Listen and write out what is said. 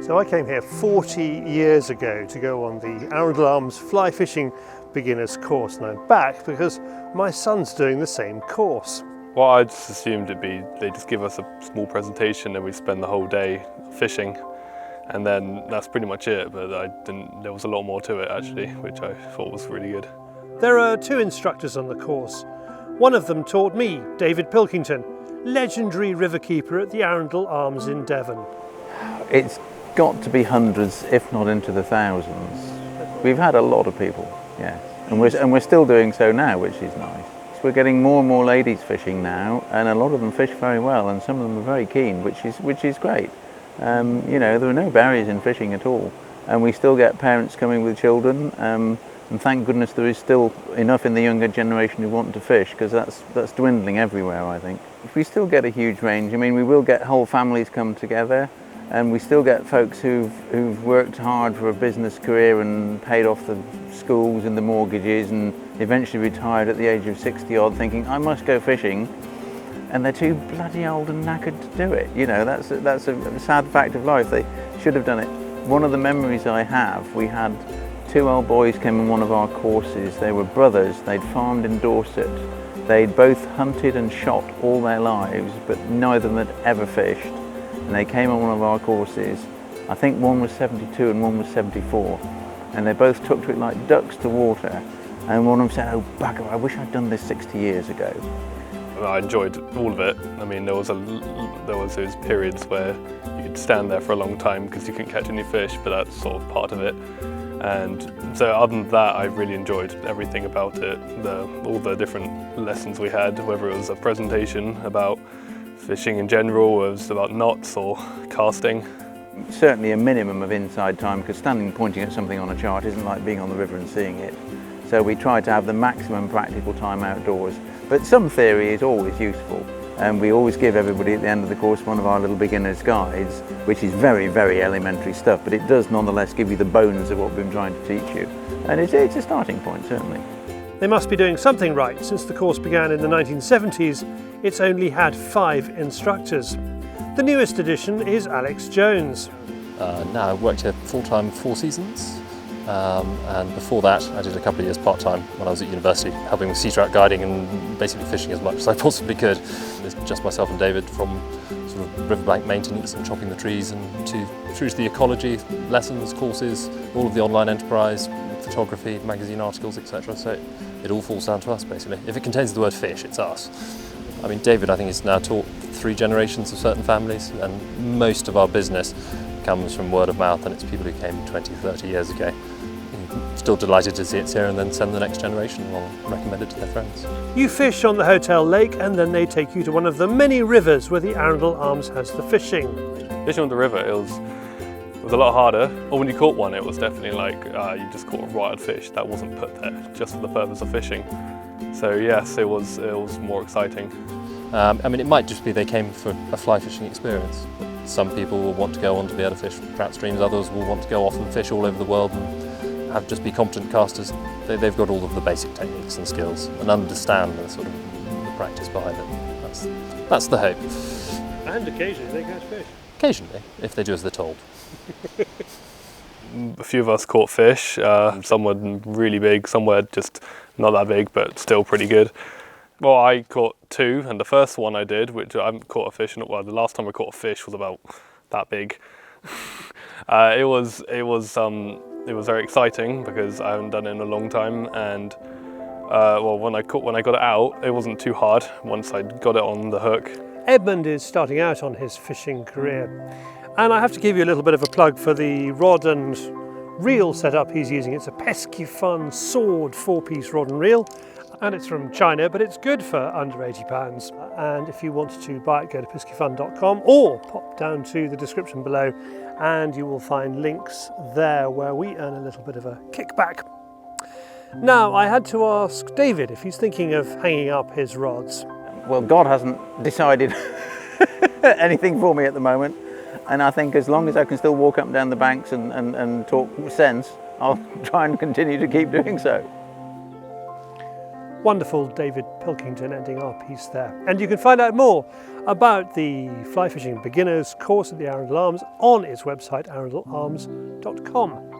So I came here 40 years ago to go on the Arundell Arms fly fishing beginners course, and I'm back because my son's doing the same course. Well, I just assumed it'd be they just give us a small presentation and we spend the whole day fishing, and then that's pretty much it. But there was a lot more to it actually, which I thought was really good. There are two instructors on the course. One of them taught me, David Pilkington, legendary riverkeeper at the Arundell Arms in Devon. It's got to be hundreds, if not into the thousands. We've had a lot of people, yes, and we're still doing so now, which is nice. So we're getting more and more ladies fishing now, and a lot of them fish very well, and some of them are very keen, which is great. You know, there are no barriers in fishing at all, and we still get parents coming with children. And thank goodness there is still enough in the younger generation who want to fish, because that's dwindling everywhere, I think. We still get a huge range. I mean, we will get whole families come together, and we still get folks who've worked hard for a business career and paid off the schools and the mortgages and eventually retired at the age of 60 odd thinking, I must go fishing, and they're too bloody old and knackered to do it. You know, that's a sad fact of life. They should have done it. One of the memories I have, we had two old boys came on one of our courses. They were brothers. They'd farmed in Dorset. They'd both hunted and shot all their lives, but neither of them had ever fished. And they came on one of our courses. I think one was 72 and one was 74. And they both took to it like ducks to water. And one of them said, oh bugger, I wish I'd done this 60 years ago. I enjoyed all of it. I mean, there was those periods where you could stand there for a long time because you couldn't catch any fish, but that's sort of part of it. And so other than that, I really enjoyed everything about it, all the different lessons we had, whether it was a presentation about fishing in general, or it was about knots or casting. Certainly a minimum of inside time, because standing pointing at something on a chart isn't like being on the river and seeing it. So we try to have the maximum practical time outdoors. But some theory is always useful. And we always give everybody at the end of the course one of our little beginner's guides, which is very, very elementary stuff, but it does nonetheless give you the bones of what we've been trying to teach you. And it's a starting point, certainly. They must be doing something right. Since the course began in the 1970s, it's only had 5 instructors. The newest addition is Alex Jones. Now I've worked here full-time 4 seasons. And before that I did a couple of years part-time when I was at university, helping with sea trout guiding and basically fishing as much as I possibly could. It's just myself and David, from sort of riverbank maintenance and chopping the trees and through to the ecology lessons, courses, all of the online enterprise, photography, magazine articles, etc. So it all falls down to us basically. If it contains the word fish, it's us. I mean, David I think has now taught 3 generations of certain families, and most of our business comes from word of mouth, and it's people who came 20, 30 years ago. Still delighted to see it's here and then send the next generation along and recommend it to their friends. You fish on the hotel lake, and then they take you to one of the many rivers where the Arundell Arms has the fishing. Fishing on the river, it was a lot harder. Or when you caught one, it was definitely like you just caught a wild fish that wasn't put there just for the purpose of fishing. So yes, it was more exciting. I mean, it might just be they came for a fly fishing experience. Some people will want to go on to be able to fish trout streams, others will want to go off and fish all over the world and just be competent casters. They've got all of the basic techniques and skills and understand the sort of the practice behind it. That's the hope. And occasionally they catch fish. Occasionally, if they do as they're told. A few of us caught fish. Some were really big, some were just not that big, but still pretty good. Well, I caught 2, and the first one I did, which I haven't caught a fish, the last time I caught a fish was about that big. It was very exciting because I haven't done it in a long time, and well, when I got it out, it wasn't too hard once I got it on the hook. Edmund is starting out on his fishing career, and I have to give you a little bit of a plug for the rod and reel setup he's using. It's a pesky fun sword 4-piece rod and reel, and it's from China, but it's good for under £80. And if you want to buy it, go to peskyfun.com or pop down to the description below and you will find links there where we earn a little bit of a kickback. Now, I had to ask David if he's thinking of hanging up his rods. Well, God hasn't decided anything for me at the moment, and I think as long as I can still walk up and down the banks and talk sense, I'll try and continue to keep doing so. wonderful David Pilkington ending our piece there. And you can find out more about the fly fishing beginners course at the Arundell Arms on its website, arundellarms.com.